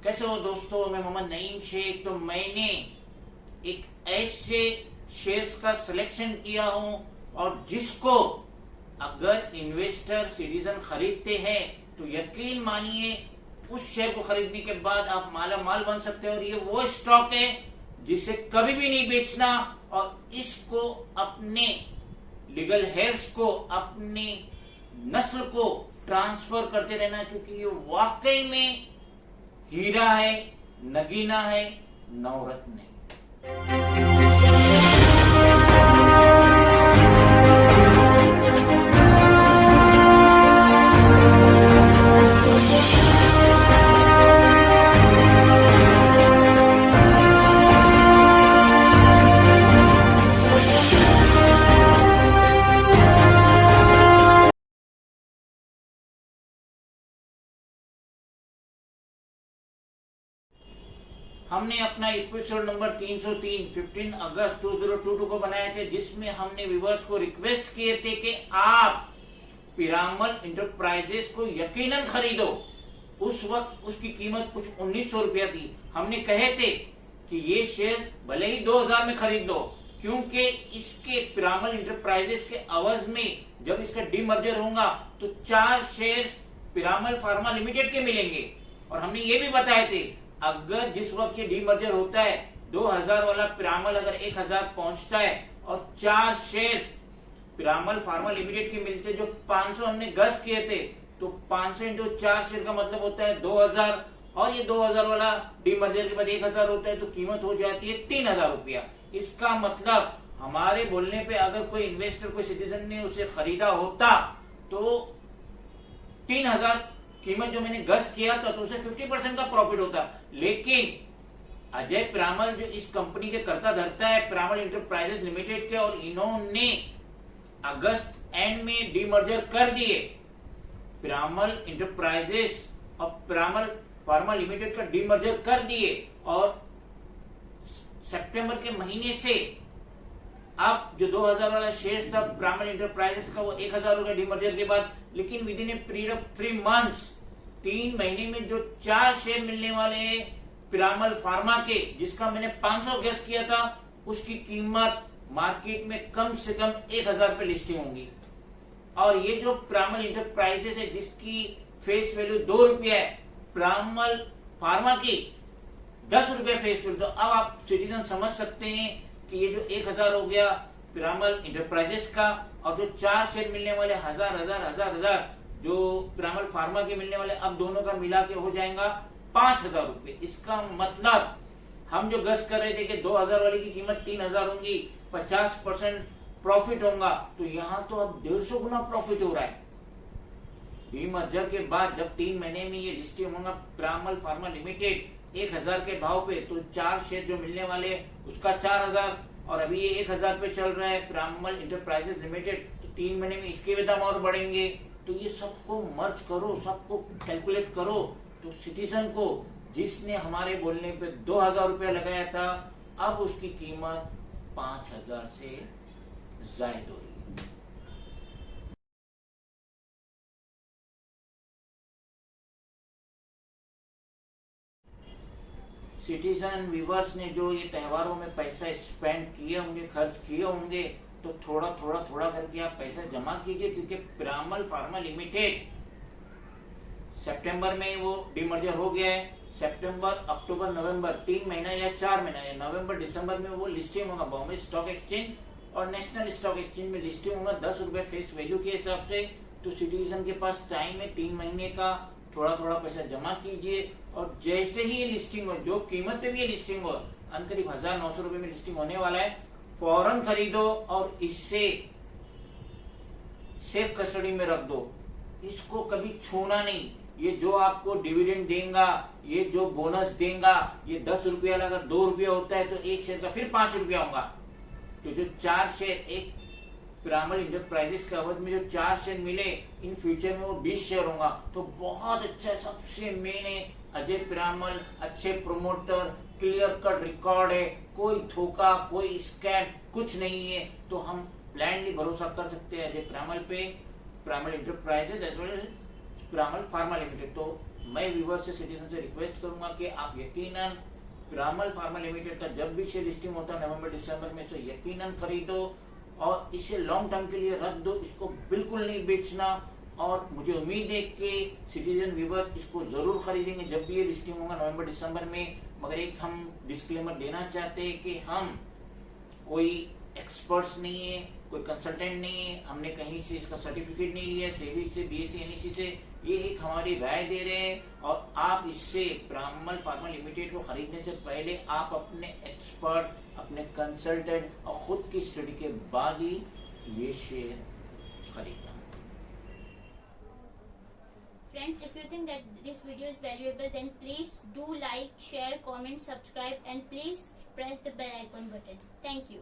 कैसे हो दोस्तों, मैं मोहम्मद नईम शेख। तो मैंने एक ऐसे शेयर्स का सिलेक्शन किया हूं और जिसको अगर इन्वेस्टर सिटीजन खरीदते हैं तो यकीन मानिए उस शेयर को खरीदने के बाद आप माला माल बन सकते हैं। और ये वो स्टॉक है जिसे कभी भी नहीं बेचना और इसको अपने लीगल हेयर्स को, अपनी नस्ल को ट्रांसफर करते रहना, क्योंकि ये वाकई में हीरा है, नगीना है, नवरत्न है। हमने अपना एपिसोड नंबर 303 15 अगस्त 2022 को बनाए थे, जिसमें हमने व्यूअर्स को रिक्वेस्ट किए थे कि आप पिरामल इंटरप्राइजेस को यकीनन खरीदो। उस वक्त उसकी कीमत कुछ 1900 रुपया थी। हमने कहे थे कि ये शेयर भले ही 2000 में खरीद दो, क्योंकि इसके पिरामल इंटरप्राइजेस के अवज में जब इसका डीमर्जर होगा तो 4 शेयर्स पिरामल फार्मा लिमिटेड के मिलेंगे। और हमने ये भी बताए थे अगर जिस वक्त ये डीमर्जर होता है 2000 वाला पिरामल अगर 1000 पहुंचता है और 4 शेयर्स पिरामल फार्मा लिमिटेड के मिलते जो 500 हमने गस किए थे, तो 500 इंटू 4 शेयर का मतलब होता है 2000, और ये 2000 वाला डीमर्जर के बाद 1000 होता है तो कीमत हो जाती है 3000 रुपया। इसका मतलब हमारे बोलने पे अगर कोई इन्वेस्टर, कोई सिटीजन ने उसे खरीदा होता तो 3000 कीमत जो मैंने गस किया था तो उसे 50% का प्रॉफिट होता। लेकिन अजय पिरामल जो इस कंपनी के कर्ता धरता है पिरामल इंटरप्राइजेस लिमिटेड के, और इन्होंने अगस्त एंड में डीमर्जर कर दिए। पिरामल इंटरप्राइजेस और पिरामल फार्मा लिमिटेड का डीमर्जर कर दिए और सितंबर के महीने से अब जो 2000 वाला शेयर था पिरामल इंटरप्राइजेस का वो 1000 हो गया डीमर्जर के बाद। लेकिन with in a period of 3 months, 3 महीने में जो 4 शेयर मिलने वाले हैं पिरामल फार्मा के, जिसका मैंने 500 गेस किया था, उसकी कीमत मार्केट में कम से कम 1000 पे लिस्टिंग होंगी। और ये जो पिरामल इंटरप्राइजेस है जिसकी फेस वैल्यू 2 रुपया है, पिरामल फार्मा की 10 रुपया फेस वैल्यू। तो अब आप सिटीजन समझ सकते हैं कि ये जो 1000 हो गया पिरामल इंटरप्राइजेस का, और जो 4 शेयर मिलने वाले 1000 जो पिरामल फार्मा के मिलने वाले, अब दोनों का मिला के हो जाएगा 5000 रुपए। इसका मतलब हम जो गस कर रहे थे कि 2000 वाली की कीमत 3000 होंगी, 50% प्रॉफिट होगा, तो यहाँ तो अब 150 गुना प्रॉफिट हो रहा है। डीमर्जर के बाद जब 3 महीने में ये लिस्टिंग होगा पिरामल फार्मा लिमिटेड 1000 के भाव पे, तो 4 शेयर जो मिलने वाले उसका 4000, और अभी ये 1000 पे चल रहा है पिरामल इंटरप्राइजेस लिमिटेड, तो 3 महीने में इसके भी दाम और बढ़ेंगे। तो ये सबको मर्ज करो, सबको कैलकुलेट करो, तो सिटीजन को जिसने हमारे बोलने पे 2000 रुपया लगाया था, अब उसकी कीमत 5000 से जायद हो रही है। सिटीजन व्यूवर्स ने जो ये त्योहारों में पैसा स्पेंड किए होंगे, खर्च किए होंगे, तो थोड़ा थोड़ा करके आप पैसा जमा कीजिए, क्योंकि पिरामल फार्मा लिमिटेड सितंबर में वो डीमर्जर हो गया है। सितंबर, अक्टूबर, नवंबर 3 महीना या 4 महीना या नवंबर दिसंबर में वो लिस्टिंग होगा बॉम्बे स्टॉक एक्सचेंज और नेशनल स्टॉक एक्सचेंज में लिस्टिंग होगा 10 रुपए फेस वैल्यू के हिसाब से। तो सिटीजन के पास टाइम है 3 महीने का, थोड़ा पैसा जमा कीजिए, और जैसे ही ये लिस्टिंग हो, जो कीमत पे भी ये लिस्टिंग हो, करीब 1900 रुपए में लिस्टिंग होने वाला है, फौरन खरीदो और इससे सेफ कस्टडी में रख दो। इसको कभी छूना नहीं। ये जो आपको डिविडेंड देगा, ये जो बोनस देगा, ये 10 रुपया अगर 2 रुपया होता है तो एक शेयर का फिर 5 रुपया होगा। तो जो 4 शेयर एक पिरामल इंटरप्राइजेस के अवध में जो 4 शेयर मिले, इन फ्यूचर में वो 20 शेयर होगा। तो बहुत अच्छा, सबसे मेन है अजय पिरामल, अच्छे प्रोमोटर, क्लियर कट रिकॉर्ड है, कोई धोखा, कोई स्कैम कुछ नहीं है। तो हम ब्लाइंडली भरोसा कर सकते हैं अजय पिरामल पे, Piramal Enterprises as well Piramal Pharma Limited. तो मैं व्यूअर से, सिटीजन से रिक्वेस्ट करूंगा कि आप यकीनन पिरामल फार्मा लिमिटेड का जब भी शेयर लिस्टिंग होता है नवंबर दिसंबर में, तो यकीनन खरीदो और इसे लॉन्ग टर्म के लिए रख दो, इसको बिल्कुल नहीं बेचना। और मुझे उम्मीद है कि सिटीजन व्यूअर इसको जरूर खरीदेंगे जब भी ये लिस्टिंग होगा नवंबर दिसंबर में। मगर एक हम डिस्क्लेमर देना चाहते हैं कि हम कोई एक्सपर्ट्स नहीं है, कोई कंसल्टेंट नहीं है, हमने कहीं से इसका सर्टिफिकेट नहीं लिया, सेबी से, बीएससी, एनईसी से, ये एक हमारी राय दे रहे हैं। और आप इससे पिरामल फार्मा लिमिटेड को खरीदने से पहले आप अपने एक्सपर्ट, अपने कंसल्टेंट और खुद की स्टडी के बाद ही ये शेयर खरीदना। Friends, if you think that this video is valuable, then please do like, share, comment, subscribe, and please press the bell icon button. Thank you.